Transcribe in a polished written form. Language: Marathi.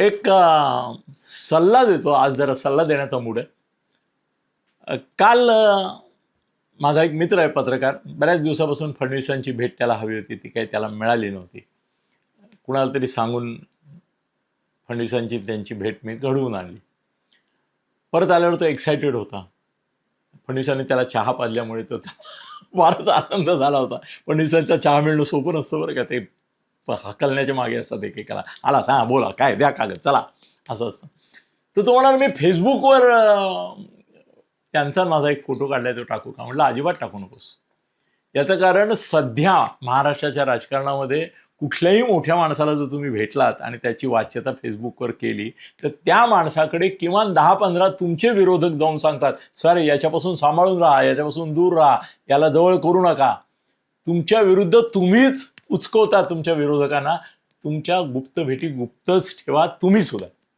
एक सल्ला देतो आज, जरा सल्ला देण्याचा मूड आहे. काल माझा एक मित्र आहे पत्रकार, बऱ्याच दिवसापासून फडणवीसांची भेट त्याला हवी होती, ती काही त्याला मिळाली नव्हती. कुणाला तरी सांगून फडणवीसांची त्यांची भेट मी घडवून आणली. परत आल्यावर तो एक्सायटेड होता. फडणवीसांनी त्याला चहा पाजल्यामुळे तो फारच आनंद झाला होता. फडणवीसांचा चहा मिळणं सोपं नसतं बरं का, ते हकलण्याच्या मागे असतात एकेकाला. आला हां बोला, काय द्या कागद, चला, असं असतं. तर तो म्हणाला मी फेसबुकवर त्यांचा माझा एक फोटो काढलाय, तो टाकू का? म्हटलं अजिबात टाकू नकोस. याचं कारण सध्या महाराष्ट्राच्या राजकारणामध्ये कुठल्याही मोठ्या माणसाला जर तुम्ही भेटलात आणि त्याची वाच्यता फेसबुकवर केली तर त्या माणसाकडे किमान 10-15 तुमचे विरोधक जाऊन सांगतात, सर याच्यापासून सांभाळून राहा, याच्यापासून दूर राहा, याला जवळ करू नका. तुमच्या विरुद्ध तुम्हीच उचकवता तुमच्या विरोधकांना. तुमच्या गुप्त भेटी गुप्तच ठेवा तुम्ही सुद्धा.